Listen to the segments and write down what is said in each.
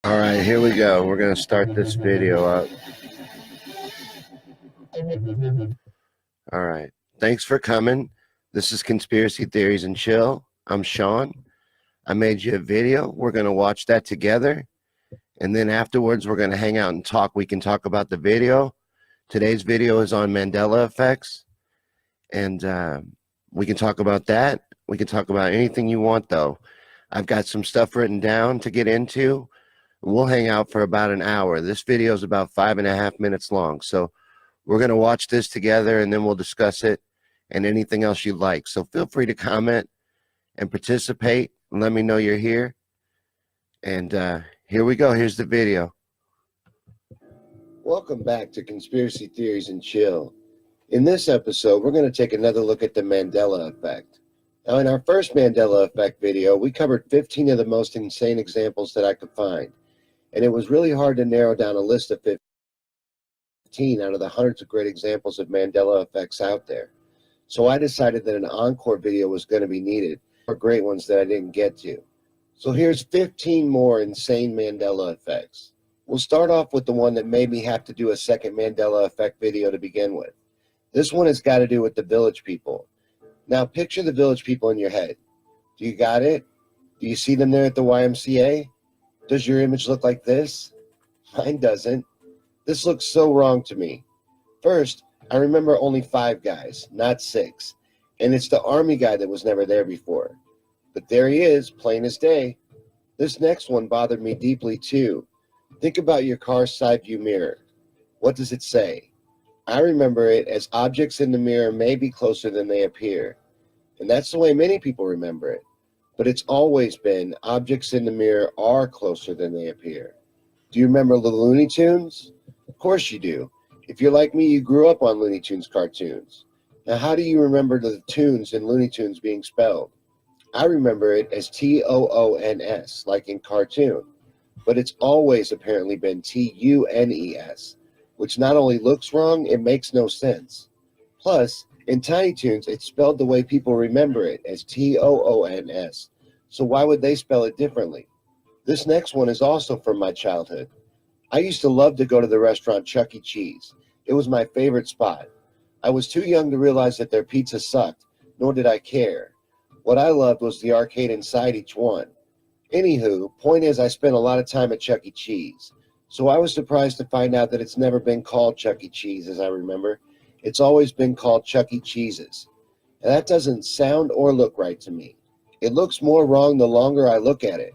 All right, here we go. We're going to start this video up. All right. Thanks for coming. This is Conspiracy Theories and Chill. I'm Sean. I made you a video. We're going to watch that together. And then afterwards, we're going to hang out and talk. We can talk about the video. Today's video is on Mandela Effects. And we can talk about that. We can talk about anything you want, though. I've got some stuff written down to get into. We'll hang out for about an hour. This video is about 5.5 minutes long. So we're going to watch this together, and then we'll discuss it and anything else you'd like. So feel free to comment and participate and let me know you're here. And here we go. Here's the video. Welcome back to Conspiracy Theories and Chill. In this episode, we're going to take another look at the Mandela Effect. Now, in our first Mandela Effect video, we covered 15 of the most insane examples that I could find. And it was really hard to narrow down a list of 15 out of the hundreds of great examples of Mandela effects out there. So I decided that an encore video was going to be needed for great ones that I didn't get to. So here's 15 more insane Mandela effects. We'll start off with the one that made me have to do a second Mandela effect video to begin with. This one has got to do with the village people. Now picture the village people in your head. Do you got it? Do you see them there at the YMCA? Does your image look like this? Mine doesn't. This looks so wrong to me. First, I remember only 5 guys, not 6. And it's the army guy that was never there before. But there he is, plain as day. This next one bothered me deeply too. Think about your car's side view mirror. What does it say? I remember it as objects in the mirror may be closer than they appear. And that's the way many people remember it. But it's always been objects in the mirror are closer than they appear. Do you remember the Looney Tunes? Of course you do. If you're like me, you grew up on Looney Tunes cartoons. Now, how do you remember the tunes in Looney Tunes being spelled? I remember it as Toons, like in cartoon. But it's always apparently been Tunes, which not only looks wrong, it makes no sense. Plus, in Tiny Toons, it's spelled the way people remember it, as Toons. So why would they spell it differently? This next one is also from my childhood. I used to love to go to the restaurant Chuck E. Cheese. It was my favorite spot. I was too young to realize that their pizza sucked, nor did I care. What I loved was the arcade inside each one. Anywho, point is I spent a lot of time at Chuck E. Cheese. So I was surprised to find out that it's never been called Chuck E. Cheese, as I remember. It's always been called Chuck E. Cheese's. And that doesn't sound or look right to me. It looks more wrong the longer I look at it.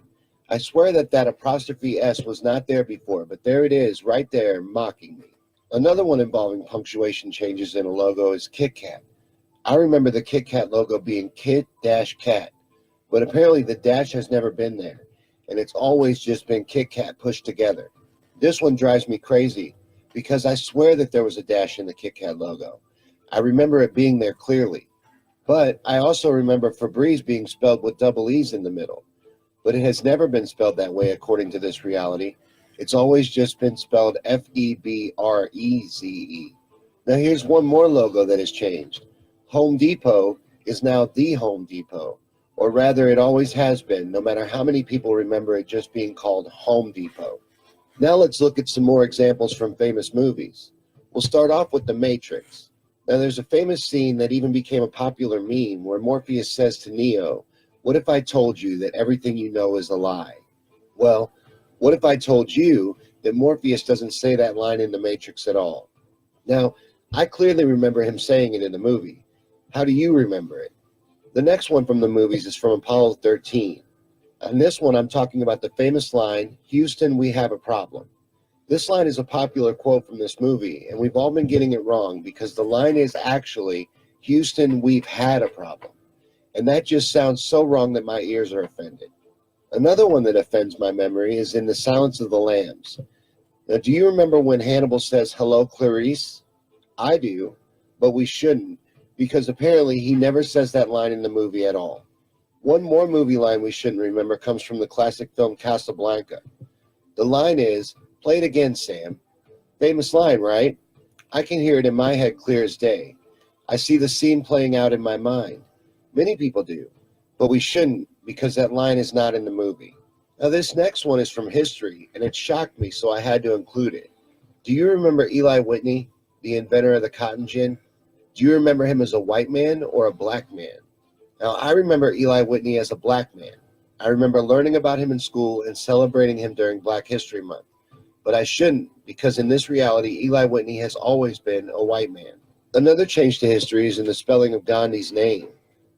I swear that apostrophe S was not there before, but there it is, right there, mocking me. Another one involving punctuation changes in a logo is Kit Kat. I remember the Kit Kat logo being Kit-Kat, but apparently the dash has never been there, and it's always just been Kit Kat pushed together. This one drives me crazy, because I swear that there was a dash in the Kit Kat logo. I remember it being there clearly. But I also remember Febreze being spelled with double E's in the middle. But it has never been spelled that way according to this reality. It's always just been spelled Febreze. Now here's one more logo that has changed. Home Depot is now the Home Depot. Or rather, it always has been, no matter how many people remember it just being called Home Depot. Now let's look at some more examples from famous movies. We'll start off with The Matrix. Now there's a famous scene that even became a popular meme where Morpheus says to Neo, "What if I told you that everything you know is a lie?" Well, what if I told you that Morpheus doesn't say that line in The Matrix at all? Now, I clearly remember him saying it in the movie. How do you remember it? The next one from the movies is from Apollo 13. On this one, I'm talking about the famous line, "Houston, we have a problem." This line is a popular quote from this movie, and we've all been getting it wrong because the line is actually, "Houston, we've had a problem." And that just sounds so wrong that my ears are offended. Another one that offends my memory is in The Silence of the Lambs. Now, do you remember when Hannibal says, "Hello, Clarice"? I do, but we shouldn't, because apparently he never says that line in the movie at all. One more movie line we shouldn't remember comes from the classic film Casablanca. The line is, "Play it again, Sam." Famous line, right? I can hear it in my head clear as day. I see the scene playing out in my mind. Many people do, but we shouldn't because that line is not in the movie. Now, this next one is from history, and it shocked me, so I had to include it. Do you remember Eli Whitney, the inventor of the cotton gin? Do you remember him as a white man or a black man? Now, I remember Eli Whitney as a black man. I remember learning about him in school and celebrating him during Black History Month. But I shouldn't, because in this reality, Eli Whitney has always been a white man. Another change to history is in the spelling of Gandhi's name.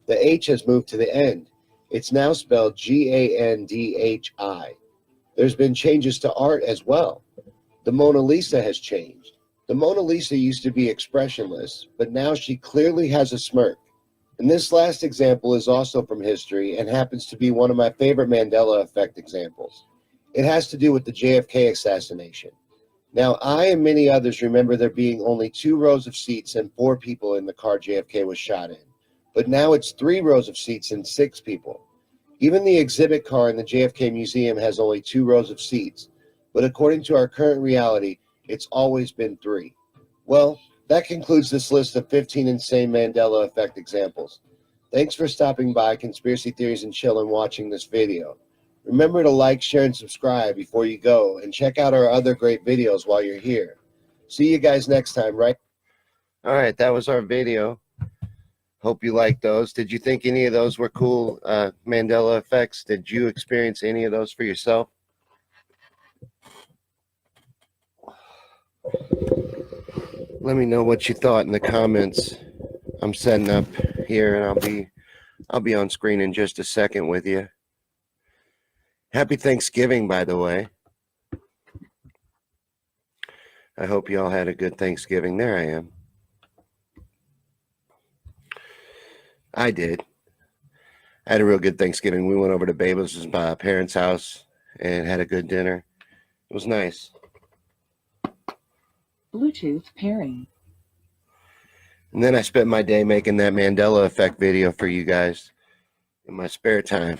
The H has moved to the end. It's now spelled Gandhi. There's been changes to art as well. The Mona Lisa has changed. The Mona Lisa used to be expressionless, but now she clearly has a smirk. And this last example is also from history and happens to be one of my favorite Mandela Effect examples. It has to do with the JFK assassination. Now, I and many others remember there being only 2 rows of seats and 4 people in the car JFK was shot in. But now it's 3 rows of seats and 6 people. Even the exhibit car in the JFK Museum has only 2 rows of seats. But according to our current reality, it's always been 3. Well, that concludes this list of 15 insane Mandela Effect examples. Thanks for stopping by Conspiracy Theories and Chill and watching this video. Remember to like, share, and subscribe before you go, and check out our other great videos while you're here. See you guys next time, right? All right, that was our video. Hope you liked those. Did you think any of those were cool Mandela effects? Did you experience any of those for yourself? Let me know what you thought in the comments. I'm setting up here, and I'll be on screen in just a second with you. Happy Thanksgiving, by the way. I hope you all had a good Thanksgiving. There I am. I did. I had a real good Thanksgiving. We went over to Babel's parents' house and had a good dinner. It was nice. Bluetooth pairing. And then I spent my day making that Mandela Effect video for you guys in my spare time.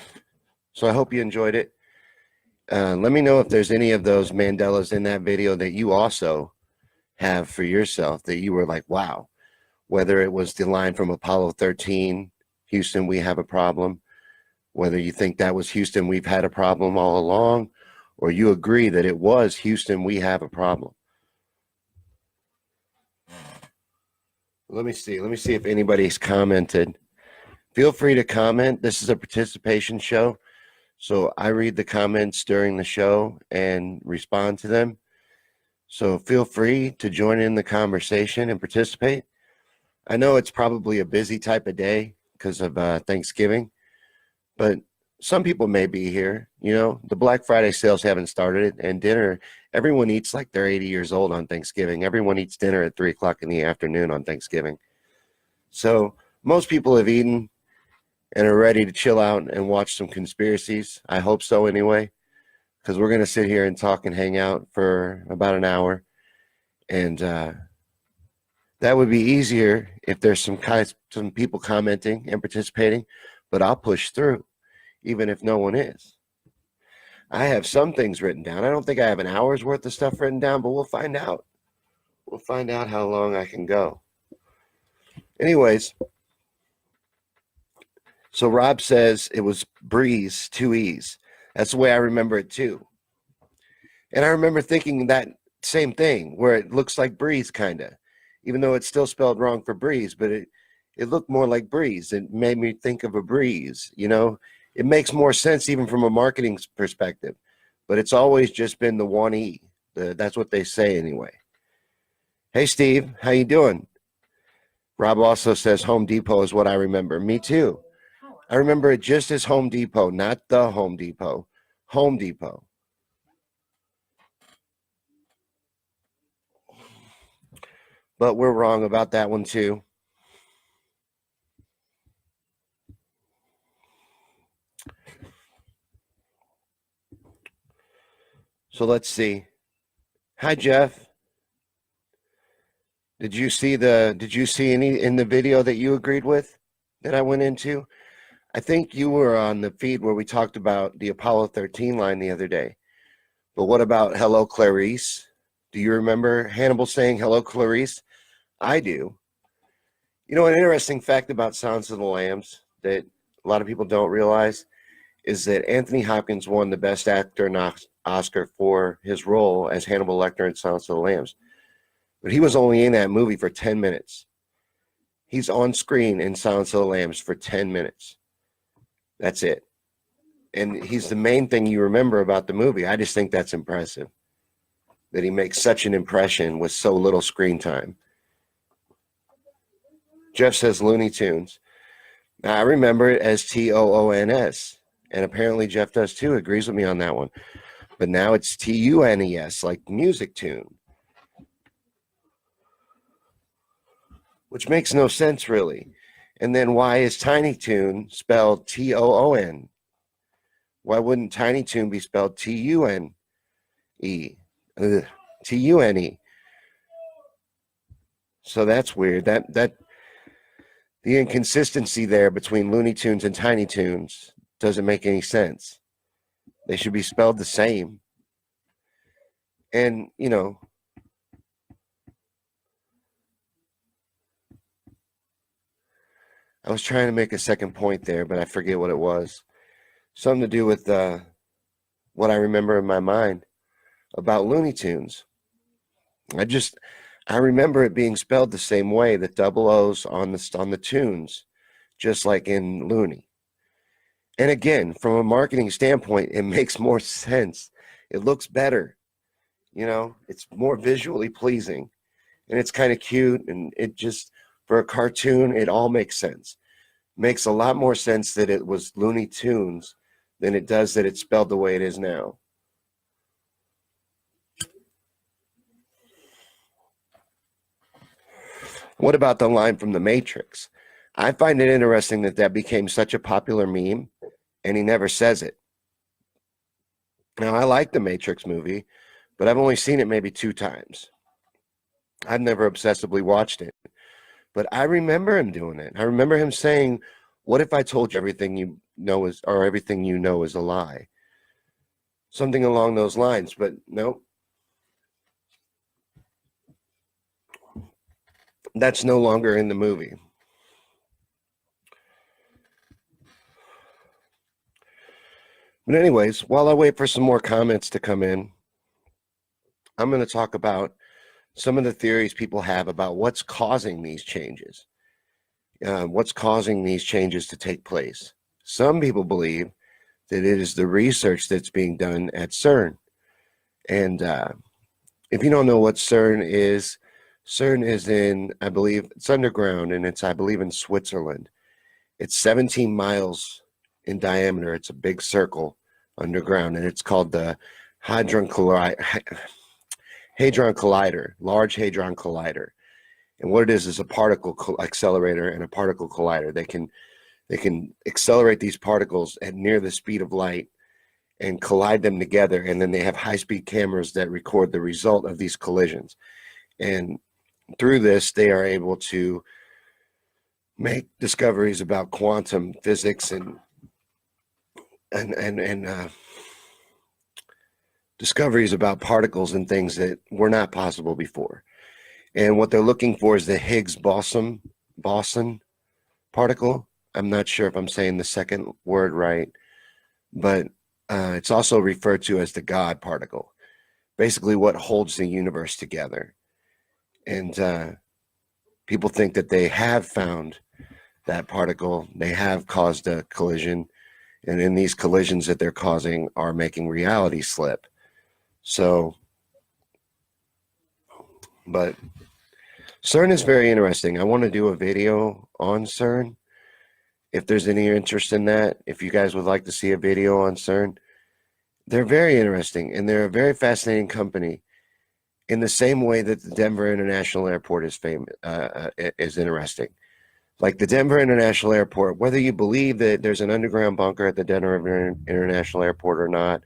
So I hope you enjoyed it. Let me know if there's any of those Mandelas in that video that you also have for yourself that you were like, wow. Whether it was the line from Apollo 13, Houston, we have a problem. Whether you think that was Houston, we've had a problem all along. Or you agree that it was Houston, we have a problem. Let me see if anybody's commented. Feel free to comment. This is a participation show. So I read the comments during the show and respond to them. So feel free to join in the conversation and participate. I know it's probably a busy type of day because of Thanksgiving, but some people may be here. You know, the Black Friday sales haven't started, and dinner, everyone eats like they're 80 years old on Thanksgiving. Everyone eats dinner at 3 o'clock in the afternoon on Thanksgiving. So most people have eaten and are ready to chill out and watch some conspiracies. I hope so anyway, because we're going to sit here and talk and hang out for about an hour. And that would be easier if there's some people commenting and participating, but I'll push through, even if no one is. I have some things written down. I don't think I have an hour's worth of stuff written down, but we'll find out. We'll find out how long I can go. Anyways, so Rob says it was Breeze, 2 E's. That's the way I remember it too. And I remember thinking that same thing, where it looks like Breeze, kind of. Even though it's still spelled wrong for breeze, but it looked more like breeze. It made me think of a breeze, you know. It makes more sense even from a marketing perspective, but it's always just been the 1E. That's what they say anyway. Hey, Steve, how you doing? Rob also says Home Depot is what I remember. Me too. I remember it just as Home Depot, not the Home Depot. Home Depot. But we're wrong about that one too. So let's see. Hi, Jeff. Did you see any in the video that you agreed with that I went into? I think you were on the feed where we talked about the Apollo 13 line the other day. But what about Hello, Clarice? Do you remember Hannibal saying Hello, Clarice? I do. You know, an interesting fact about Silence of the Lambs that a lot of people don't realize is that Anthony Hopkins won the Best Actor Oscar for his role as Hannibal Lecter in Silence of the Lambs. But he was only in that movie for 10 minutes. He's on screen in Silence of the Lambs for 10 minutes. That's it. And he's the main thing you remember about the movie. I just think that's impressive, that he makes such an impression with so little screen time. Jeff says Looney Tunes. Now, I remember it as Toons, and apparently Jeff does too, agrees with me on that one. But now it's Tunes, like music tune, which makes no sense really. And then why is Tiny Toon spelled Toon? Why wouldn't Tiny Toon be spelled Tune? Tune. So that's weird. That the inconsistency there between Looney Tunes and Tiny Toons doesn't make any sense. They should be spelled the same. And, you know, I was trying to make a second point there, but I forget what it was. Something to do with what I remember in my mind about Looney Tunes. I remember it being spelled the same way, the double O's on the tunes, just like in Looney. And again, from a marketing standpoint, it makes more sense. It looks better. You know, it's more visually pleasing, and it's kind of cute, and it just, for a cartoon, it all makes sense. Makes a lot more sense that it was Looney Tunes than it does that it's spelled the way it is now. What about the line from The Matrix? I find it interesting that became such a popular meme, and he never says it. Now, I like the Matrix movie, but I've only seen it maybe 2 times. I've never obsessively watched it. But I remember him doing it. I remember him saying, "What if I told you everything you know is a lie?" Something along those lines, but no. That's no longer in the movie. But anyways, while I wait for some more comments to come in, I'm going to talk about some of the theories people have about what's causing these changes. What's causing these changes to take place? Some people believe that it is the research that's being done at Cern. And if you don't know what Cern is in, I believe, it's underground, and it's, I believe, in Switzerland. It's 17 miles in diameter. It's a big circle underground, and it's called the Hadron Collider, Large Hadron Collider. And what it is a particle accelerator and a particle collider. They can accelerate these particles at near the speed of light and collide them together, and then they have high-speed cameras that record the result of these collisions. And through this, they are able to make discoveries about quantum physics and discoveries about particles and things that were not possible before. And what they're looking for is the Higgs boson particle. I'm not sure if I'm saying the second word right, but it's also referred to as the God particle. Basically, what holds the universe together. And people think that they have found that particle. They have caused a collision, and in these collisions that they're causing are making reality slip. So, but Cern is very interesting. I want to do a video on Cern. If there's any interest in that, if you guys would like to see a video on Cern, they're very interesting, and they're a very fascinating company in the same way that the Denver International Airport is interesting. Like the Denver International Airport, whether you believe that there's an underground bunker at the Denver International Airport or not,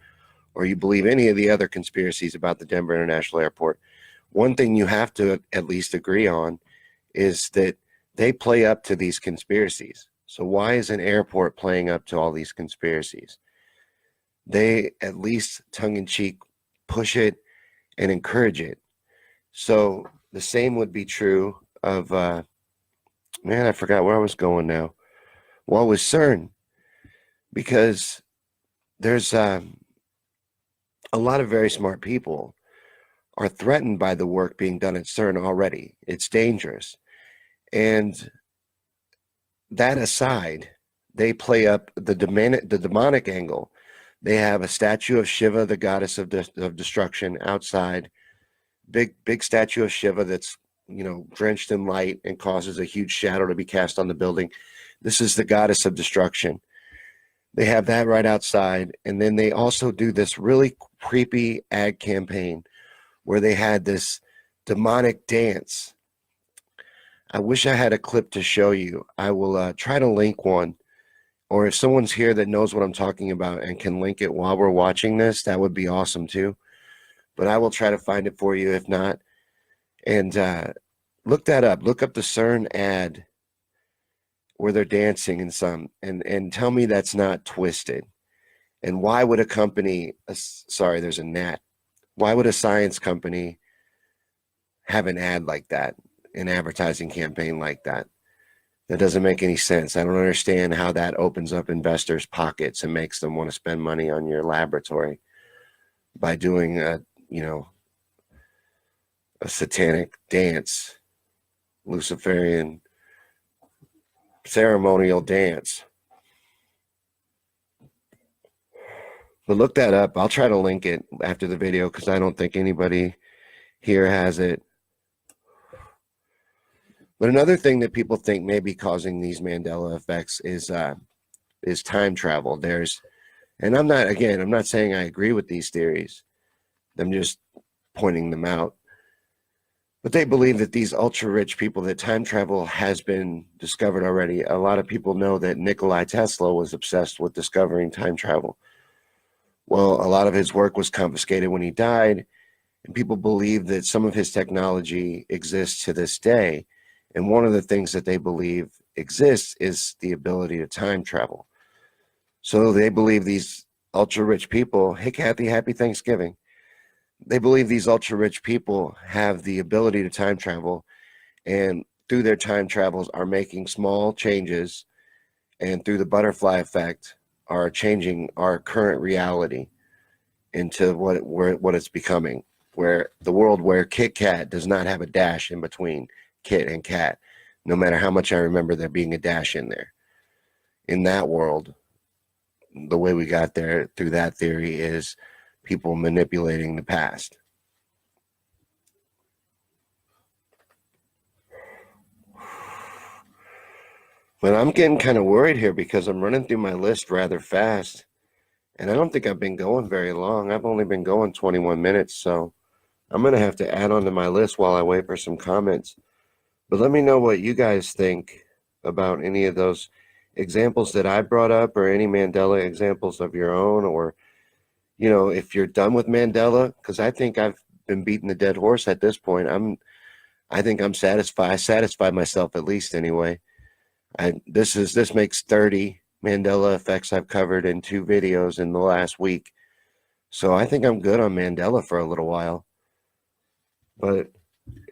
or you believe any of the other conspiracies about the Denver International Airport, one thing you have to at least agree on is that they play up to these conspiracies. So why is an airport playing up to all these conspiracies? They at least tongue-in-cheek push it and encourage it. So the same would be true of, man, I forgot where I was going now. Well, with CERN, because there's a lot of very smart people are threatened by the work being done at CERN already. It's dangerous. And that aside, they play up the demonic angle. They have a statue of Shiva, the goddess of destruction, outside. Big statue of Shiva that's, drenched in light and causes a huge shadow to be cast on the building. This is the goddess of destruction. They have that right outside. And then they also do this really creepy ad campaign where they had this demonic dance. I wish I had a clip to show you. I will try to link one. Or if someone's here that knows what I'm talking about and can link it while we're watching this, that would be awesome too. But I will try to find it for you if not. And look that up. Look up the CERN ad where they're dancing in some, and tell me that's not twisted. And why would a company, sorry, there's a gnat. Why would a science company have an ad like that, an advertising campaign like that? That doesn't make any sense. I don't understand how that opens up investors' pockets and makes them want to spend money on your laboratory by doing a satanic dance, Luciferian ceremonial dance. But look that up. I'll try to link it after the video because I don't think anybody here has it. But another thing that people think may be causing these Mandela effects is time travel. And I'm not saying I agree with these theories. I'm just pointing them out. But they believe that these ultra-rich people, that time travel has been discovered already. A lot of people know that Nikola Tesla was obsessed with discovering time travel. Well, a lot of his work was confiscated when he died, and people believe that some of his technology exists to this day. And one of the things that they believe exists is the ability to time travel. So they believe these ultra-rich people, hey, Kathy, happy Thanksgiving. They believe these ultra-rich people have the ability to time travel, and through their time travels are making small changes, and through the butterfly effect are changing our current reality into what it's becoming, where the world where Kit Kat does not have a dash in between Kit and Kat, no matter how much I remember there being a dash in there. In that world, the way we got there through that theory is people manipulating the past. But I'm getting kind of worried here because I'm running through my list rather fast. And I don't think I've been going very long. I've only been going 21 minutes. So I'm going to have to add on to my list while I wait for some comments. But let me know what you guys think about any of those examples that I brought up, or any Mandela examples of your own, or if you're done with Mandela, because I think I've been beating the dead horse at this point. I think I'm satisfied. I satisfied myself, at least anyway. This makes 30 Mandela effects I've covered in 2 videos in the last week. So I think I'm good on Mandela for a little while. But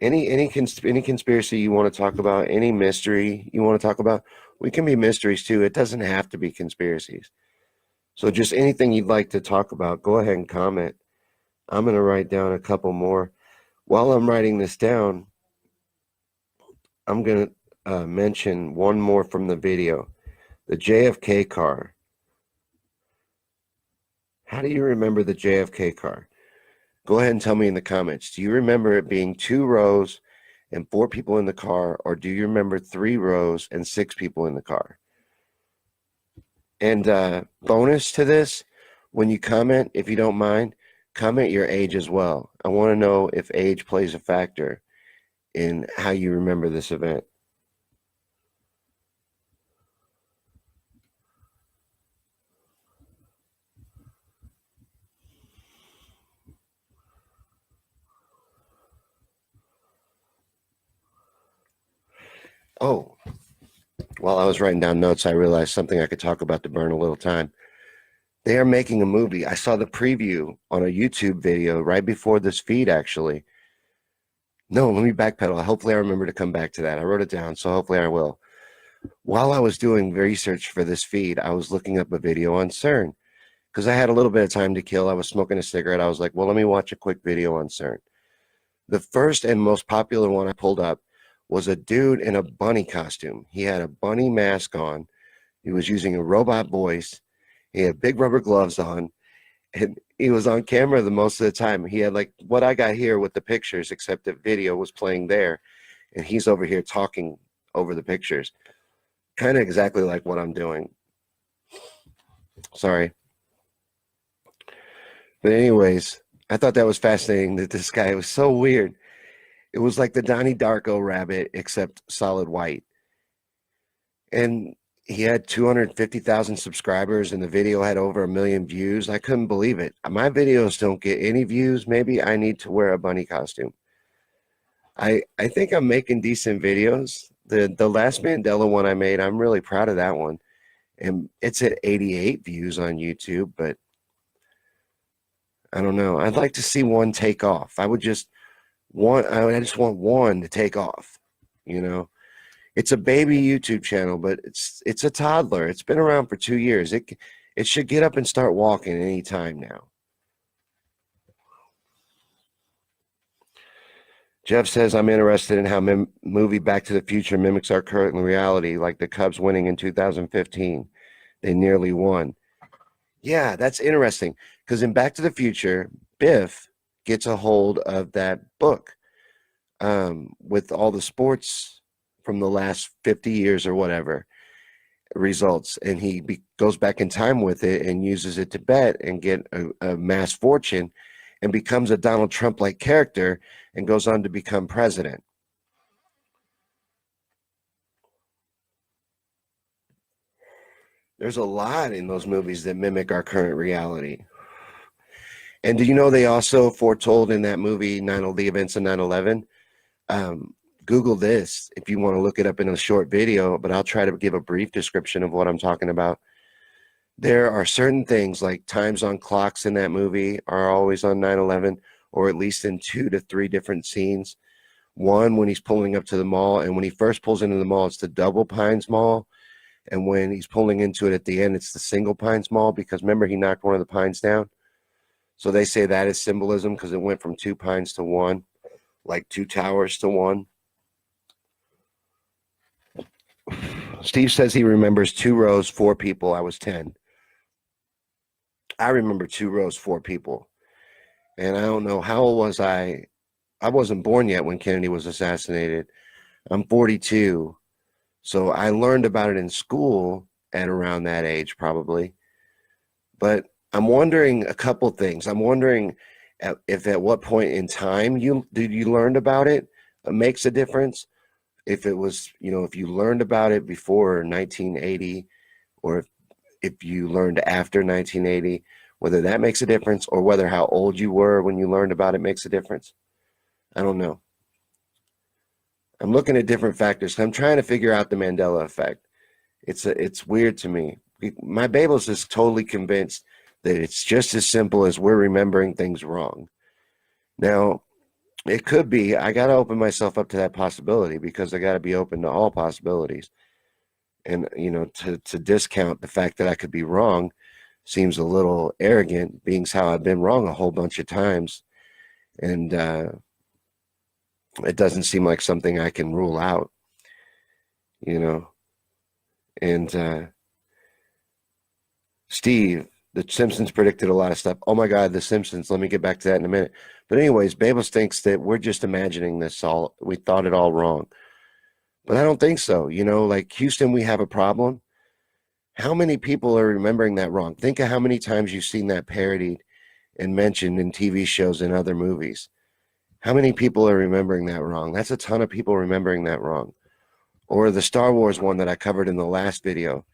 any conspiracy you want to talk about, any mystery you want to talk about, we can be mysteries too. It doesn't have to be conspiracies. So just anything you'd like to talk about, go ahead and comment. I'm going to write down a couple more. While I'm writing this down, I'm going to mention one more from the video. The JFK car. How do you remember the JFK car? Go ahead and tell me in the comments. Do you remember it being 2 rows and 4 people in the car, or do you remember 3 rows and 6 people in the car? And bonus to this, when you comment, if you don't mind, comment your age as well. I want to know if age plays a factor in how you remember this event. Oh, while I was writing down notes, I realized something I could talk about to burn a little time. They are making a movie. I saw the preview on a YouTube video right before this feed, actually. No, let me backpedal. Hopefully I remember to come back to that. I wrote it down, so hopefully I will. While I was doing research for this feed, I was looking up a video on Cern, because I had a little bit of time to kill. I was smoking a cigarette. I was like, well, let me watch a quick video on Cern. The first and most popular one I pulled up was a dude in a bunny costume. He had a bunny mask on. He was using a robot voice. He had big rubber gloves on, and he was on camera the most of the time. He had like what I got here with the pictures, except the video was playing there, and he's over here talking over the pictures. Kind of exactly like what I'm doing. Sorry. But anyways, I thought that was fascinating that this guy was so weird. It was like the Donnie Darko rabbit, except solid white. And he had 250,000 subscribers, and the video had over 1 million views. I couldn't believe it. My videos don't get any views. Maybe I need to wear a bunny costume. I think I'm making decent videos. The last Mandela one I made, I'm really proud of that one. And it's at 88 views on YouTube, but I don't know. I'd like to see one take off. I just want one to take off, you know. It's a baby YouTube channel, but it's a toddler. It's been around for 2 years. It should get up and start walking any time now. Jeff says, I'm interested in how movie Back to the Future mimics our current reality, like the Cubs winning in 2015. They nearly won. Yeah, that's interesting, because in Back to the Future, Biff gets a hold of that book with all the sports from the last 50 years or whatever results, and he goes back in time with it and uses it to bet and get a mass fortune and becomes a Donald Trump-like character and goes on to become president. There's a lot in those movies that mimic our current reality. And do you know they also foretold in that movie the events of 9/11? Google this if you want to look it up in a short video, but I'll try to give a brief description of what I'm talking about. There are certain things like times on clocks in that movie are always on 9/11, or at least in 2 to 3 different scenes. One, when he's pulling up to the mall, and when he first pulls into the mall, it's the Double Pines Mall. And when he's pulling into it at the end, it's the Single Pines Mall, because remember, he knocked one of the pines down. So they say that is symbolism, because it went from 2 pines to 1, like 2 towers to 1. Steve says he remembers 2 rows, 4 people. I was 10. I remember 2 rows, 4 people. And I don't know, how old was I? I wasn't born yet when Kennedy was assassinated. I'm 42. So I learned about it in school at around that age, probably. But I'm wondering a couple things. I'm wondering if at what point in time you learned about it makes a difference. If it was, if you learned about it before 1980, or if you learned after 1980, whether that makes a difference, or whether how old you were when you learned about it makes a difference. I don't know. I'm looking at different factors. I'm trying to figure out the Mandela effect. It's weird to me. My Babel's is totally convinced that it's just as simple as we're remembering things wrong. Now, it could be. I got to open myself up to that possibility, because I got to be open to all possibilities. And, to discount the fact that I could be wrong seems a little arrogant, being how I've been wrong a whole bunch of times. And it doesn't seem like something I can rule out, And Steve, the Simpsons predicted a lot of stuff. Oh my God, the Simpsons. Let me get back to that in a minute. But anyways, Babels thinks that we're just imagining this all. We thought it all wrong. But I don't think so. Like Houston, we have a problem. How many people are remembering that wrong? Think of how many times you've seen that parodied and mentioned in TV shows and other movies. How many people are remembering that wrong? That's a ton of people remembering that wrong. Or the Star Wars one that I covered in the last video,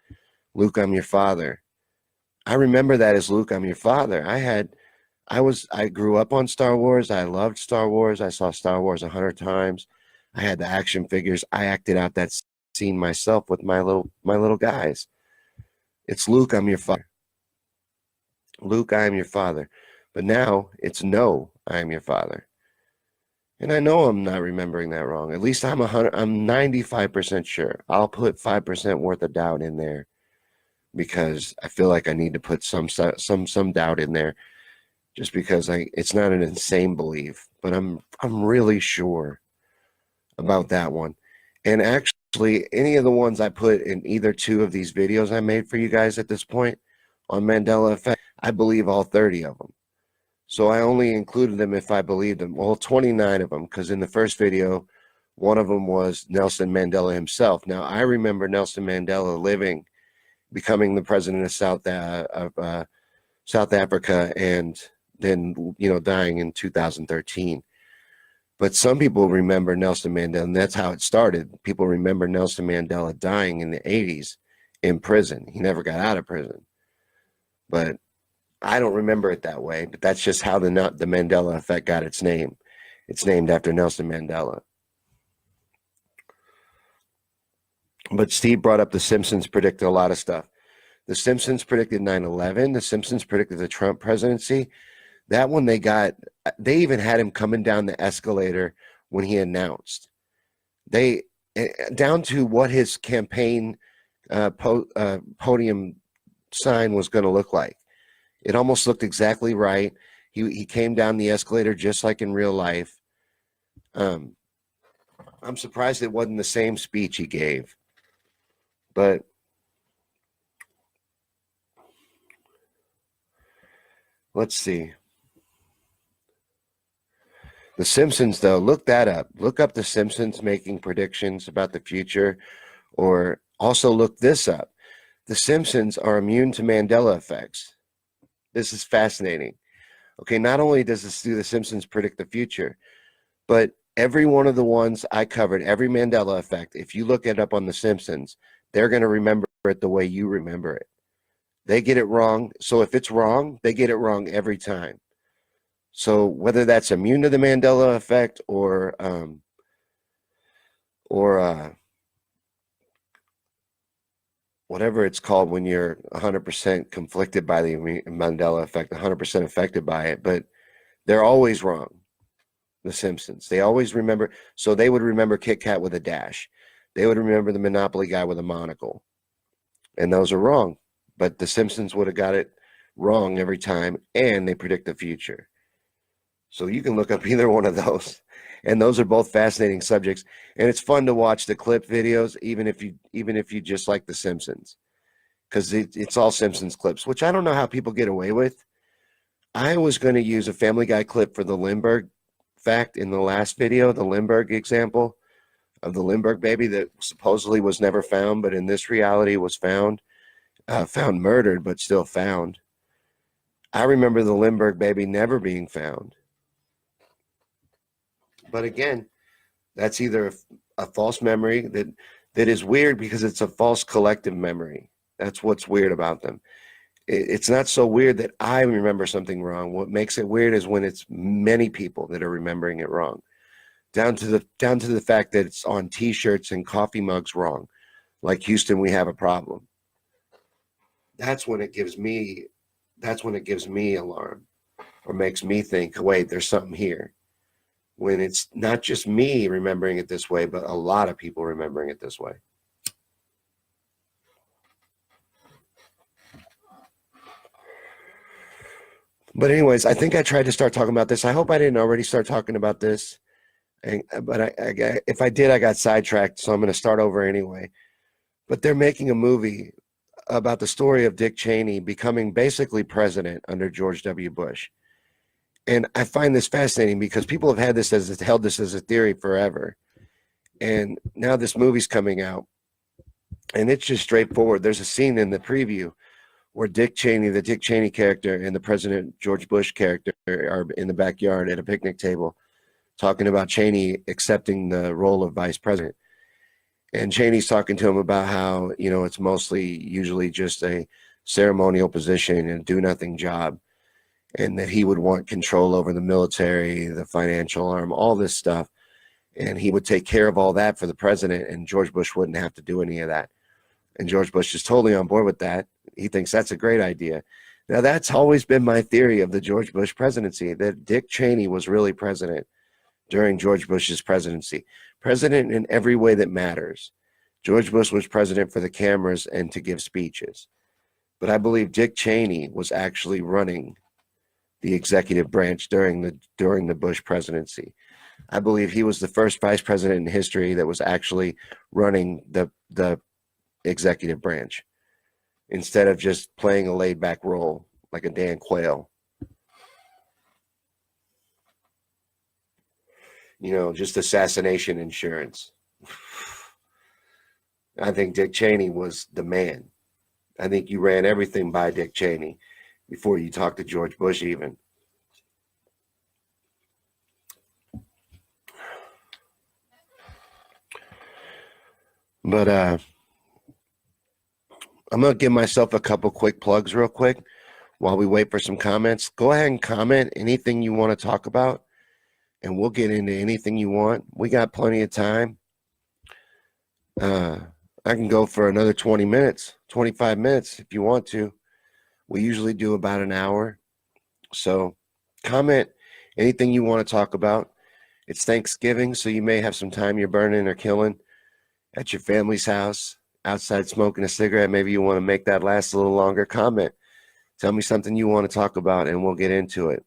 Luke, I'm your father. I remember that as Luke, I'm your father. I grew up on Star Wars. I loved Star Wars. I saw Star Wars 100 times. I had the action figures. I acted out that scene myself with my little guys. It's Luke, I'm your father. Luke, I am your father. But now it's no, I am your father. And I know I'm not remembering that wrong. At least I'm 95% sure. I'll put 5% worth of doubt in there because I feel like I need to put some doubt in there, just because it's not an insane belief, but I'm really sure about that one. And actually, any of the ones I put in either two of these videos I made for you guys at this point on Mandela Effect, I believe all 30 of them. So I only included them if I believed them. Well, 29 of them, because in the first video, one of them was Nelson Mandela himself. Now, I remember Nelson Mandela living, becoming the president of South Africa, and then, dying in 2013. But some people remember Nelson Mandela, and that's how it started. People remember Nelson Mandela dying in the 80s in prison. He never got out of prison. But I don't remember it that way, but that's just how the Mandela Effect got its name. It's named after Nelson Mandela. But Steve brought up The Simpsons predicted a lot of stuff. The Simpsons predicted 9/11. The Simpsons predicted the Trump presidency. That one they even had him coming down the escalator when he announced. Down to what his campaign podium sign was going to look like. It almost looked exactly right. He came down the escalator just like in real life. I'm surprised it wasn't the same speech he gave. But let's see. The Simpsons, though, look that up. Look up The Simpsons making predictions about the future, or also look this up. The Simpsons are immune to Mandela effects. This is fascinating. Okay, not only does The Simpsons predict the future, but every one of the ones I covered, every Mandela effect, if you look it up on The Simpsons, they're going to remember it the way you remember it. They get it wrong. So if it's wrong, they get it wrong every time. So whether that's immune to the Mandela effect or whatever it's called when you're 100% conflicted by the Mandela effect, 100% affected by it, but they're always wrong. The Simpsons, they always remember. So they would remember Kit Kat with a dash. They would remember the Monopoly guy with a monocle. And those are wrong. But the Simpsons would have got it wrong every time, and they predict the future. So you can look up either one of those. And those are both fascinating subjects. And it's fun to watch the clip videos, even if you just like The Simpsons. Because it's all Simpsons clips, which I don't know how people get away with. I was going to use a Family Guy clip for the Lindbergh fact in the last video, the Lindbergh example of the Lindbergh baby that supposedly was never found, but in this reality was found murdered, but still found. I remember the Lindbergh baby never being found. But again, that's either a false memory that is weird because it's a false collective memory. That's what's weird about them. It's not so weird that I remember something wrong. What makes it weird is when it's many people that are remembering it wrong. Down to the fact that it's on T-shirts and coffee mugs wrong. Like Houston, we have a problem. That's when it gives me alarm, or makes me think, wait, there's something here. When it's not just me remembering it this way, but a lot of people remembering it this way. But anyways, I think I tried to start talking about this. I hope I didn't already start talking about this. But if I did, I got sidetracked, so I'm going to start over anyway. But they're making a movie about the story of Dick Cheney becoming basically president under George W. Bush. And I find this fascinating because people have held this as a theory forever. And now this movie's coming out, and it's just straightforward. There's a scene in the preview where Dick Cheney, the Dick Cheney character, and the President George Bush character are in the backyard at a picnic table talking about Cheney accepting the role of vice president. And Cheney's talking to him about how, it's usually just a ceremonial position and do-nothing job, and that he would want control over the military, the financial arm, all this stuff. And he would take care of all that for the president, and George Bush wouldn't have to do any of that. And George Bush is totally on board with that. He thinks that's a great idea. Now, that's always been my theory of the George Bush presidency, that Dick Cheney was really president during George Bush's presidency. President in every way that matters. George Bush was president for the cameras and to give speeches. but I believe Dick Cheney was actually running the executive branch during the Bush presidency. I believe he was the first vice president in history that was actually running the executive branch instead of just playing a laid back role like a Dan Quayle. You know, just assassination insurance. I think Dick Cheney was the man. I think you ran everything by Dick Cheney before you talked to George Bush even. But I'm going to give myself a couple quick plugs real quick while we wait for some comments. Go ahead and comment anything you want to talk about, and we'll get into anything you want. We got plenty of time. I can go for another 20 minutes, 25 minutes if you want to. We usually do about an hour. So comment anything you want to talk about. It's Thanksgiving, so you may have some time you're burning or killing at your family's house, outside smoking a cigarette. Maybe you want to make that last a little longer. Comment. Tell me something you want to talk about, and we'll get into it.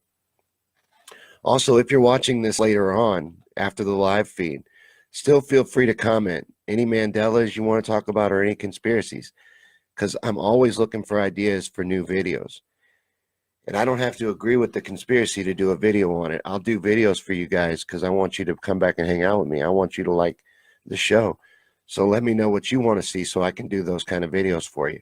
Also, if you're watching this later on, after the live feed, still feel free to comment any Mandelas you want to talk about or any conspiracies, because I'm always looking for ideas for new videos. And I don't have to agree with the conspiracy to do a video on it. I'll do videos for you guys because I want you to come back and hang out with me. I want you to like the show. So let me know what you want to see so I can do those kind of videos for you.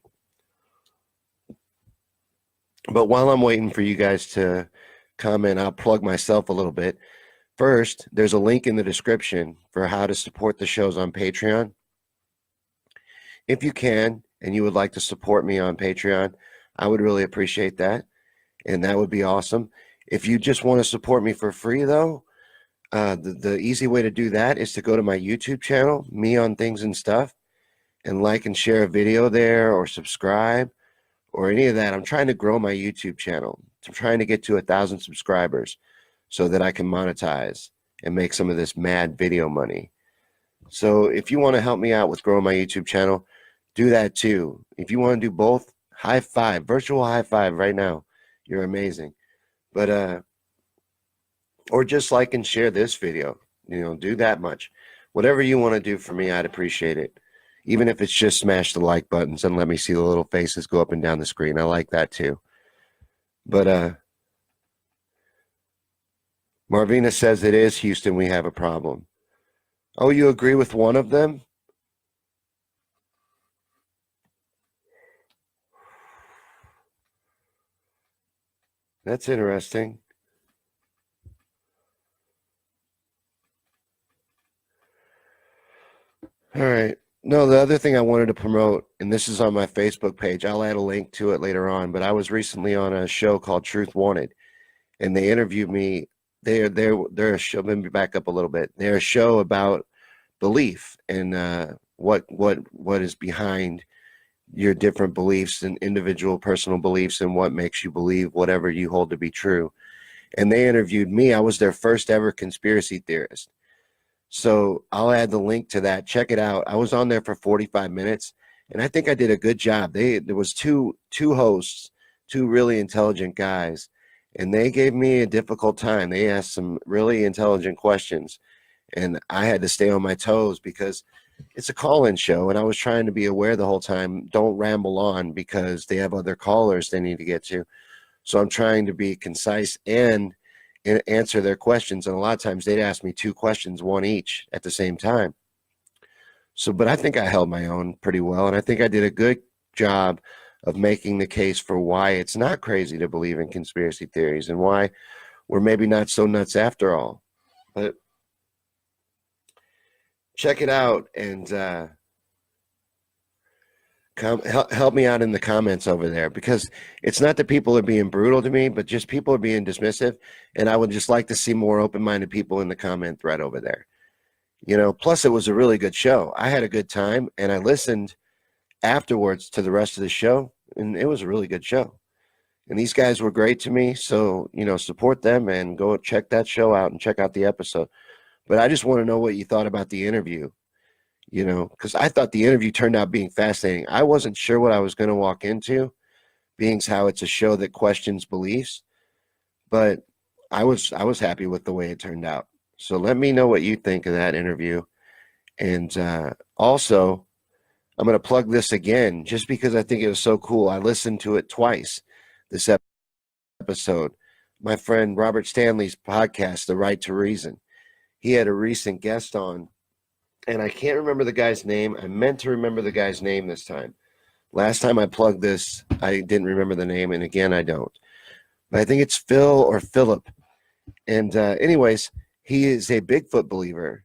But while I'm waiting for you guys to comment, I'll plug myself a little bit. First, there's a link in the description for how to support the shows on Patreon. If you can, and you would like to support me on Patreon, I would really appreciate that. And that would be awesome. If you just want to support me for free, though, the easy way to do that is to go to my YouTube channel, Me on Things and Stuff, and like and share a video there or subscribe or any of that. I'm trying to grow my YouTube channel. I'm trying to get to 1,000 subscribers so that I can monetize and make some of this mad video money. So if you want to help me out with growing my YouTube channel, do that too. If you want to do both, high five, virtual high five right now. You're amazing. But or just like and share this video, you know, do that much. Whatever you want to do for me, I'd appreciate it. Even if it's just smash the like buttons and let me see the little faces go up and down the screen. I like that too. But Marvina says it is Houston, we have a problem. Oh, you agree with one of them? That's interesting. All right. No, the other thing I wanted to promote, and this is on my Facebook page, I'll add a link to it later on, but I was recently on a show called Truth Wanted, and they interviewed me. They're a show, let me back up a little bit. They're a show about belief and what is behind your different beliefs and individual personal beliefs and what makes you believe whatever you hold to be true. And they interviewed me. I was their first ever conspiracy theorist. So I'll add the link to that. Check it out. I was on there for 45 minutes, and I think I did a good job. There was two hosts, two really intelligent guys, and they gave me a difficult time. They asked some really intelligent questions, and I had to stay on my toes because it's a call-in show, and I was trying to be aware the whole time. Don't ramble on because they have other callers they need to get to. So I'm trying to be concise and answer their questions. And a lot of times they'd ask me two questions, one each at the same time. So, but I think I held my own pretty well. And I think I did a good job of making the case for why it's not crazy to believe in conspiracy theories and why we're maybe not so nuts after all. But check it out and help me out in the comments over there, because it's not that people are being brutal to me, but just people are being dismissive. And I would just like to see more open-minded people in the comment thread over there. You know, plus it was a really good show. I had a good time, and I listened afterwards to the rest of the show, and it was a really good show. And these guys were great to me. So, you know, support them and go check that show out and check out the episode. But I just want to know what you thought about the interview. You know, because I thought the interview turned out being fascinating. I wasn't sure what I was going to walk into, being how it's a show that questions beliefs. But I was happy with the way it turned out. So let me know what you think of that interview. And also, I'm going to plug this again just because I think it was so cool. I listened to it twice this episode. My friend Robert Stanley's podcast, The Right to Reason. He had a recent guest on, and I can't remember the guy's name. I meant to remember the guy's name this time. Last time I plugged this, I didn't remember the name, and again, I don't. But I think it's Phil or Philip. And anyways, he is a Bigfoot believer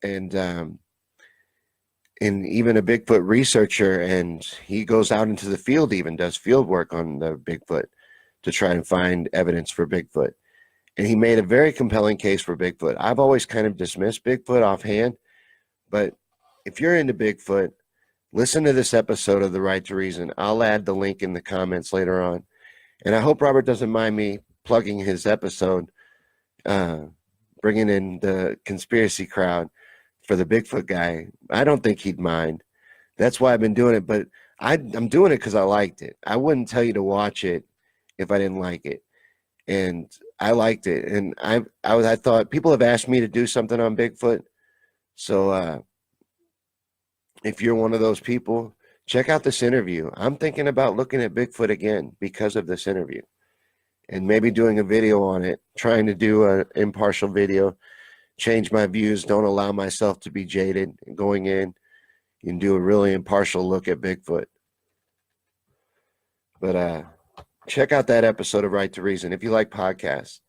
and even a Bigfoot researcher. And he goes out into the field, even does field work on the Bigfoot to try and find evidence for Bigfoot. And he made a very compelling case for Bigfoot. I've always kind of dismissed Bigfoot offhand, but if you're into Bigfoot, listen to this episode of The Right to Reason. I'll add the link in the comments later on. And I hope Robert doesn't mind me plugging his episode, bringing in the conspiracy crowd for the Bigfoot guy. I don't think he'd mind. That's why I've been doing it. But I'm doing it because I liked it. I wouldn't tell you to watch it if I didn't like it. And I liked it. And I thought people have asked me to do something on Bigfoot. So if you're one of those people, check out this interview. I'm thinking about looking at Bigfoot again because of this interview and maybe doing a video on it, trying to do an impartial video, change my views, don't allow myself to be jaded, and going in and do a really impartial look at Bigfoot. But check out that episode of Right to Reason. If you like podcasts,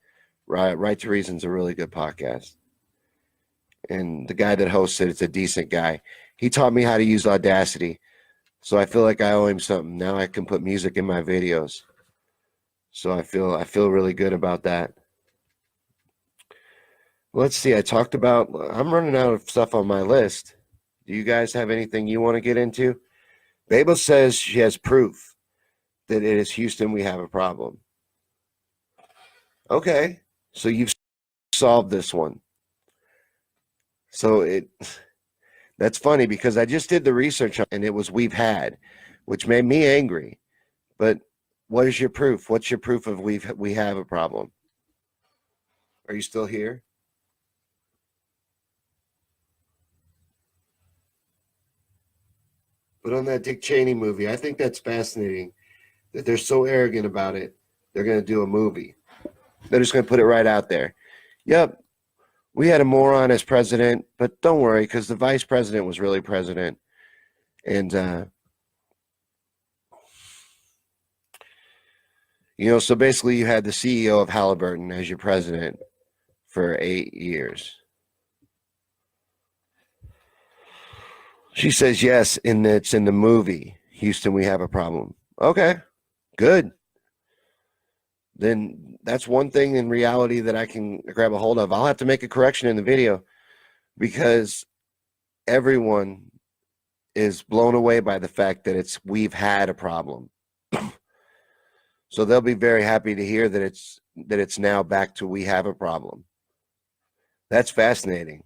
Right to Reason's a really good podcast. And the guy that hosts it, it's a decent guy. He taught me how to use Audacity. So I feel like I owe him something. Now I can put music in my videos. So I feel really good about that. Let's see. I'm running out of stuff on my list. Do you guys have anything you want to get into? Babel says she has proof that it is Houston we have a problem. Okay. So you've solved this one. So that's funny because I just did the research and it was we've had, which made me angry. But what is your proof? What's your proof of we have a problem? Are you still here? But on that Dick Cheney movie, I think that's fascinating that they're so arrogant about it. They're going to do a movie. They're just going to put it right out there. Yep. We had a moron as president, but don't worry, because the vice president was really president. And, so basically you had the CEO of Halliburton as your president for 8 years. She says, yes, and it's in the movie, Houston, we have a problem. Okay, good. Then that's one thing in reality that I can grab a hold of. I'll have to make a correction in the video because everyone is blown away by the fact that we've had a problem. So they'll be very happy to hear that it's now back to we have a problem. That's fascinating.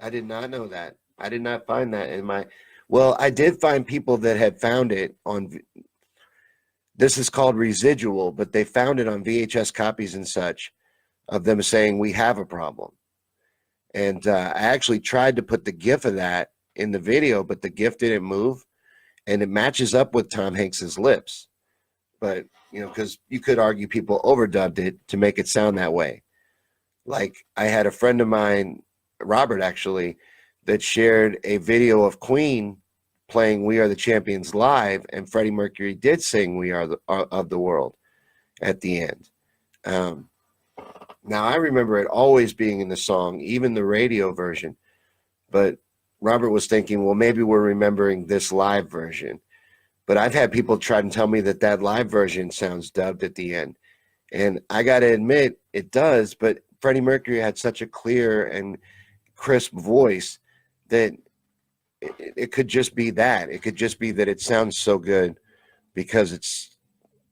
I did not know that. I did not find that in my. Well, I did find people that had found it on. This is called residual, but they found it on VHS copies and such of them saying we have a problem. And I actually tried to put the GIF of that in the video, but the GIF didn't move, and it matches up with Tom Hanks's lips. But because you could argue people overdubbed it to make it sound that way. Like I had a friend of mine, Robert actually, that shared a video of Queen playing We Are the Champions live, and Freddie Mercury did sing We Are of the World at the end. Now, I remember it always being in the song, even the radio version, but Robert was thinking, well, maybe we're remembering this live version. But I've had people try to tell me that live version sounds dubbed at the end. And I got to admit, it does, but Freddie Mercury had such a clear and crisp voice that it could just be that. It could just be that it sounds so good because it's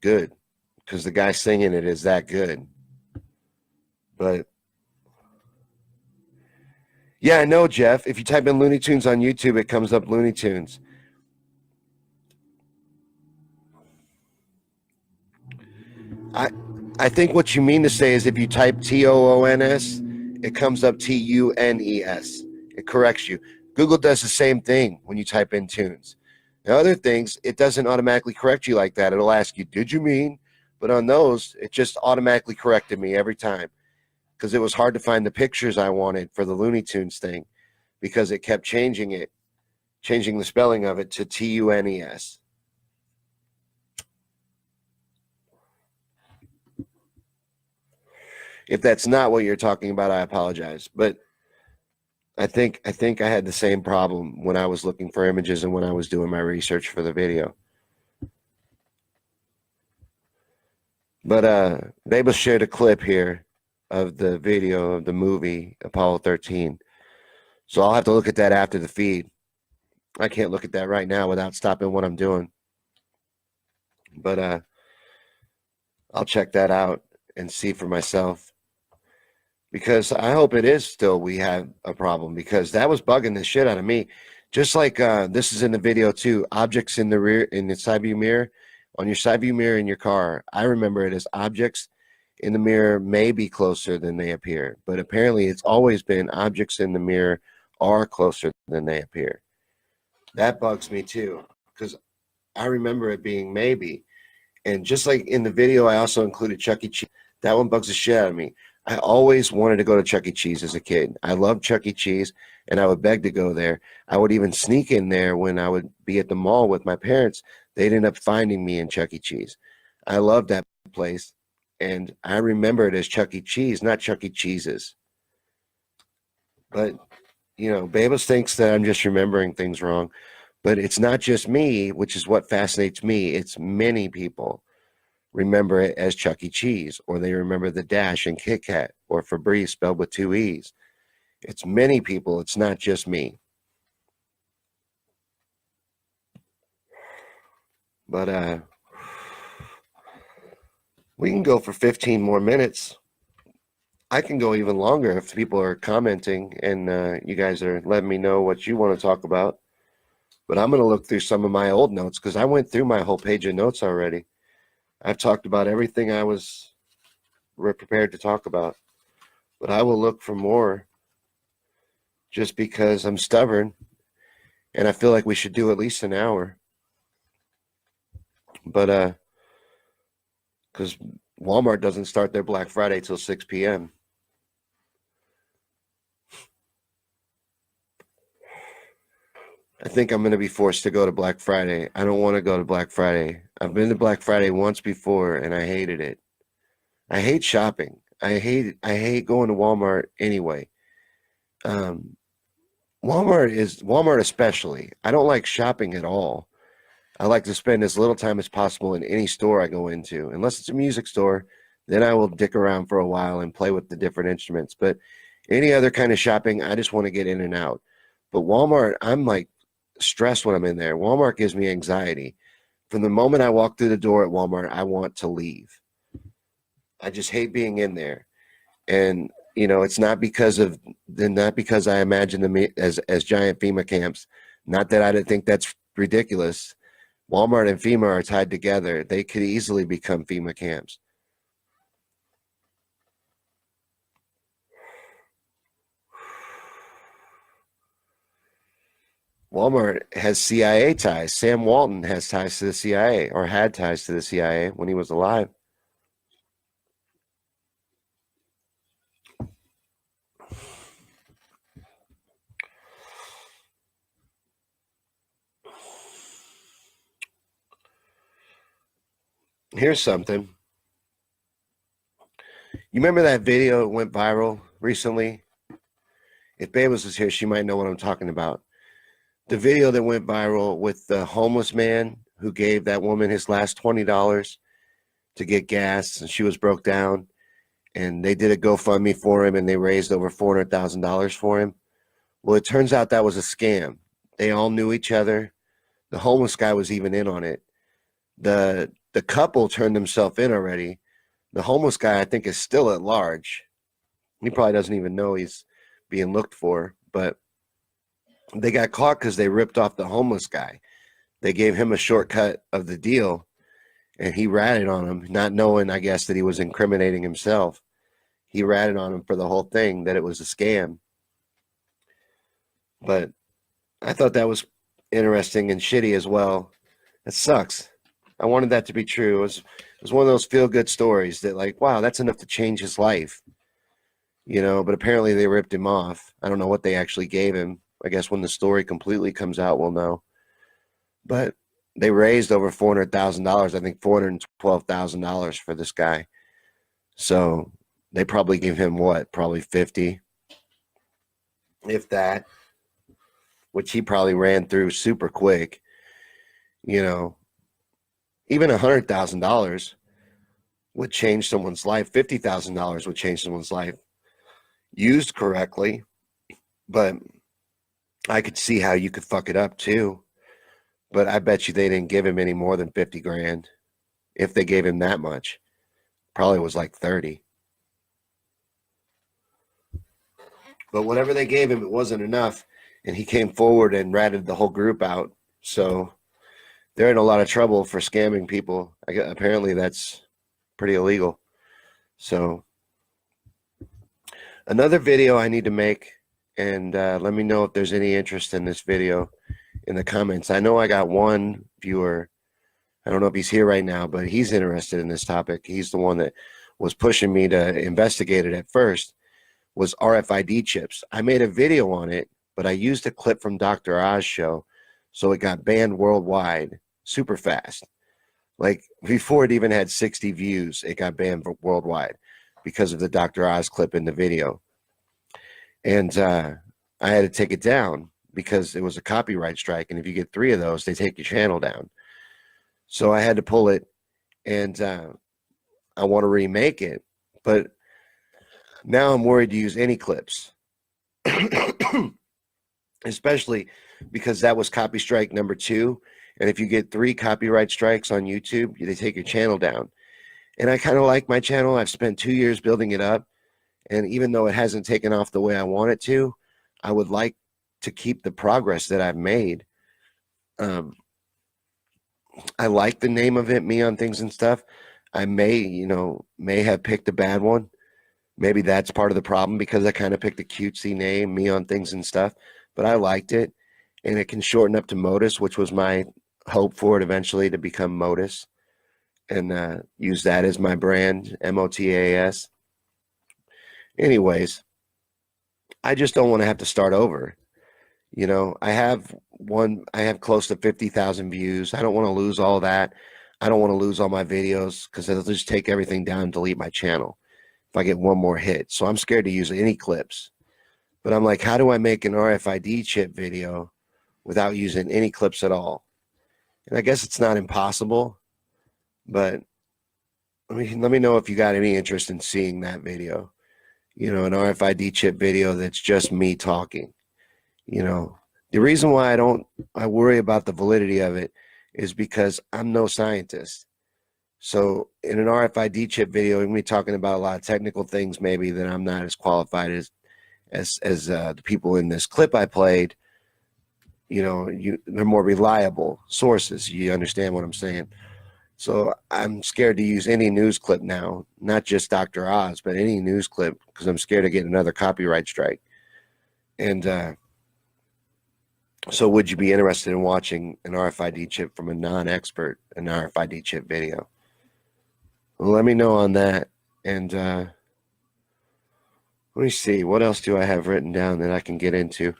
good, because the guy singing it is that good. But yeah, I know, Jeff. If you type in Looney Tunes on YouTube, it comes up Looney Tunes. I I think what you mean to say is if you type TOONS, it comes up TUNES. It corrects you. Google does the same thing when you type in tunes. Now, other things, it doesn't automatically correct you like that. It'll ask you, did you mean? But on those, it just automatically corrected me every time because it was hard to find the pictures I wanted for the Looney Tunes thing because it kept changing the spelling of it to TUNES. If that's not what you're talking about, I apologize. But I think I had the same problem when I was looking for images and when I was doing my research for the video. But Babel shared a clip here of the video of the movie Apollo 13. So I'll have to look at that after the feed. I can't look at that right now without stopping what I'm doing. But I'll check that out and see for myself. Because I hope it is still we have a problem because that was bugging the shit out of me. Just like this is in the video too, objects in the rear, in the side view mirror, on your side view mirror in your car. I remember it as objects in the mirror may be closer than they appear, but apparently it's always been objects in the mirror are closer than they appear. That bugs me too because I remember it being maybe. And just like in the video, I also included Chuck E. Cheese. That one bugs the shit out of me. I always wanted to go to Chuck E. Cheese as a kid. I loved Chuck E. Cheese, and I would beg to go there. I would even sneak in there when I would be at the mall with my parents. They'd end up finding me in Chuck E. Cheese. I loved that place, and I remember it as Chuck E. Cheese, not Chuck E. Cheese's. But, you know, Babos thinks that I'm just remembering things wrong. But it's not just me, which is what fascinates me. It's many people remember it as Chuck E. Cheese, or they remember the Dash and Kit Kat, or Febreze spelled with 2 E's. It's many people. It's not just me. But we can go for 15 more minutes. I can go even longer if people are commenting and you guys are letting me know what you want to talk about. But I'm going to look through some of my old notes because I went through my whole page of notes already. I've talked about everything I was prepared to talk about. But I will look for more just because I'm stubborn and I feel like we should do at least an hour. But because Walmart doesn't start their Black Friday till 6 p.m. I think I'm going to be forced to go to Black Friday. I don't want to go to Black Friday. I've been to Black Friday once before and I hated it. I hate shopping. I hate going to Walmart anyway. Walmart especially. I don't like shopping at all. I like to spend as little time as possible in any store I go into, unless it's a music store. Then I will dick around for a while and play with the different instruments. But any other kind of shopping, I just want to get in and out. But Walmart, I'm like stressed when I'm in there. Walmart gives me anxiety. From the moment I walk through the door at Walmart, I want to leave. I just hate being in there. And you know, it's not because I imagine them as giant FEMA camps. Not that I didn't think that's ridiculous. Walmart and FEMA are tied together. They could easily become FEMA camps. Walmart has CIA ties. Sam Walton has ties to the CIA, or had ties to the CIA when he was alive. Here's something. You remember that video that went viral recently? If Babos was here, she might know what I'm talking about. The video that went viral with the homeless man who gave that woman his last $20 to get gas, and she was broke down, and they did a GoFundMe for him, and they raised over $400,000 for him. Well, it turns out that was a scam. They all knew each other. The homeless guy was even in on it. The couple turned themselves in already. The homeless guy, I think, is still at large. He probably doesn't even know he's being looked for, but they got caught because they ripped off the homeless guy. They gave him a shortcut of the deal, and he ratted on him, not knowing, I guess, that he was incriminating himself. He ratted on him for the whole thing, that it was a scam. But I thought that was interesting and shitty as well. It sucks. I wanted that to be true. It was one of those feel-good stories that, like, wow, that's enough to change his life. But apparently they ripped him off. I don't know what they actually gave him. I guess when the story completely comes out, we'll know. But they raised over $400,000, I think $412,000 for this guy. So they probably gave him what? Probably 50, if that, which he probably ran through super quick. Even $100,000 would change someone's life. $50,000 would change someone's life used correctly. But I could see how you could fuck it up too. But I bet you they didn't give him any more than 50 grand. If they gave him that much, probably was like 30. But whatever they gave him, it wasn't enough. And he came forward and ratted the whole group out. So they're in a lot of trouble for scamming people. Apparently that's pretty illegal. So another video I need to make, and let me know if there's any interest in this video in the comments. I know I got one viewer. I don't know if he's here right now, but he's interested in this topic. He's the one that was pushing me to investigate it at first, was RFID chips. I made a video on it, but I used a clip from Dr. Oz show, so it got banned worldwide super fast. Like before it even had 60 views, it got banned worldwide because of the Dr. Oz clip in the video. And I had to take it down because it was a copyright strike. And if you get 3 of those, they take your channel down. So I had to pull it, and I want to remake it. But now I'm worried to use any clips, especially because that was copy strike number 2. And if you get 3 copyright strikes on YouTube, they take your channel down. And I kind of like my channel. I've spent 2 years building it up. And even though it hasn't taken off the way I want it to, I would like to keep the progress that I've made. I like the name of it, Me on Things and Stuff. I may have picked a bad one. Maybe that's part of the problem, because I kind of picked a cutesy name, Me on Things and Stuff. But I liked it. And it can shorten up to Modus, which was my hope for it eventually, to become Modus. And use that as my brand, MOTAS. Anyways, I just don't want to have to start over. I have close to 50,000 views. I don't want to lose all that. I don't want to lose all my videos, because it'll just take everything down and delete my channel if I get one more hit. So I'm scared to use any clips. But I'm like, how do I make an RFID chip video without using any clips at all? And I guess it's not impossible, but let me know if you got any interest in seeing that video. An RFID chip video that's just me talking. The reason why I worry about the validity of it is because I'm no scientist. So in an RFID chip video, I'm going to be talking about a lot of technical things maybe that I'm not as qualified as the people in this clip I played. They're more reliable sources. You understand what I'm saying? So I'm scared to use any news clip now, not just Dr. Oz, but any news clip, because I'm scared of getting another copyright strike. And so would you be interested in watching an RFID chip from a non-expert, an RFID chip video? Well, let me know on that. And let me see, what else do I have written down that I can get into?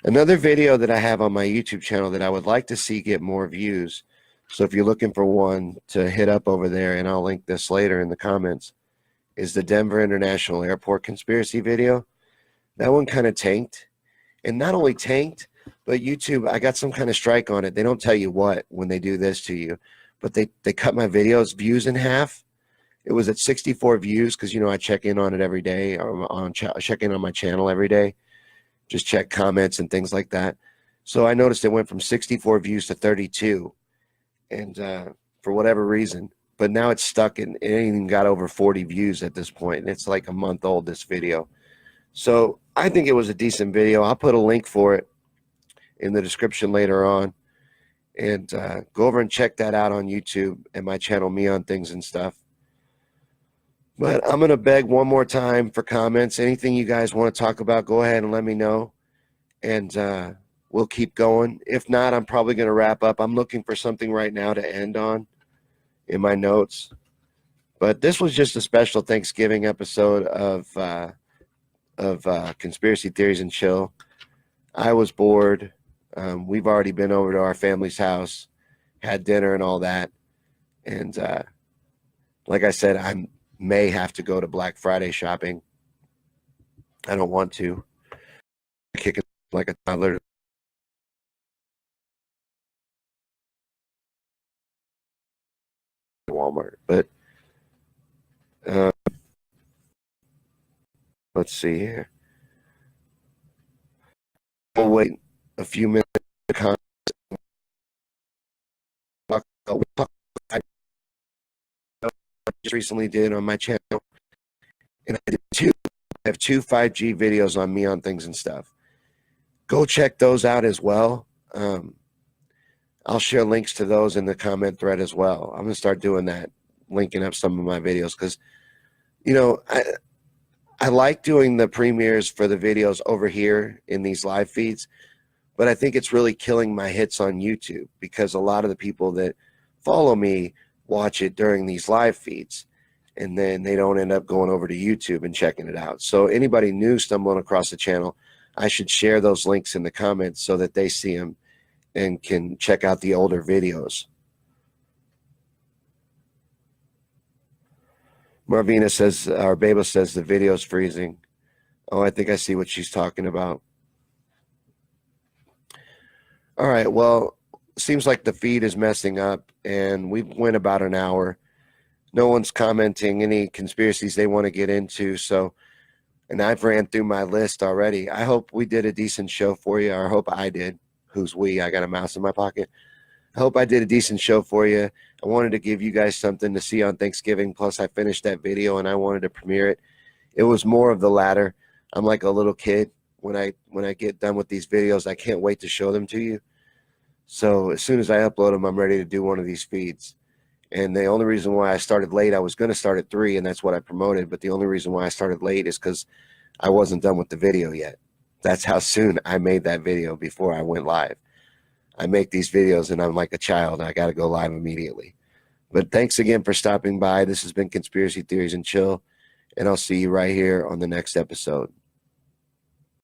Another video that I have on my YouTube channel that I would like to see get more views. So if you're looking for one to hit up over there, and I'll link this later in the comments, is the Denver International Airport conspiracy video. That one kind of tanked. And not only tanked, but YouTube, I got some kind of strike on it. They don't tell you what when they do this to you, but they cut my videos views in half. It was at 64 views because, I check in on it every day, or check in on my channel every day. Just check comments and things like that. So I noticed it went from 64 views to 32. And for whatever reason, but now it's stuck, and it ain't even got over 40 views at this point, and it's like a month old, this video. So I think it was a decent video. I'll put a link for it in the description later on. And go over and check that out on YouTube and my channel, Me on Things and Stuff. But I'm going to beg one more time for comments. Anything you guys want to talk about, go ahead and let me know. And we'll keep going. If not, I'm probably going to wrap up. I'm looking for something right now to end on in my notes. But this was just a special Thanksgiving episode of Conspiracy Theories and Chill. I was bored. We've already been over to our family's house, had dinner and all that. And like I said, I may have to go to Black Friday shopping. I don't want to. Kick it like a toddler. Walmart. But let's see here. We'll wait a few minutes to comment. I just recently did on my channel, and I have two 5G videos on Me on Things and Stuff. Go check those out as well. I'll share links to those in the comment thread as well. I'm going to start doing that, linking up some of my videos, because, you know, I like doing the premieres for the videos over here in these live feeds, but I think it's really killing my hits on YouTube, because a lot of the people that follow me watch it during these live feeds, and then they don't end up going over to YouTube and checking it out. So anybody new stumbling across the channel, I should share those links in the comments so that they see them and can check out the older videos. Marvina says, or Beba says, the video's freezing. Oh, I think I see what she's talking about. All right, well, seems like the feed is messing up, and we went about an hour. No one's commenting any conspiracies they want to get into, so, and I've ran through my list already. I hope we did a decent show for you, or I hope I did. Who's we? I got a mouse in my pocket. I hope I did a decent show for you. I wanted to give you guys something to see on Thanksgiving. Plus, I finished that video and I wanted to premiere it. It was more of the latter. I'm like a little kid. When I get done with these videos, I can't wait to show them to you. So as soon as I upload them, I'm ready to do one of these feeds. And the only reason why I started late, I was going to start at 3, and that's what I promoted. But the only reason why I started late is because I wasn't done with the video yet. That's how soon I made that video before I went live. I make these videos and I'm like a child. I got to go live immediately. But thanks again for stopping by. This has been Conspiracy Theories and Chill, and I'll see you right here on the next episode.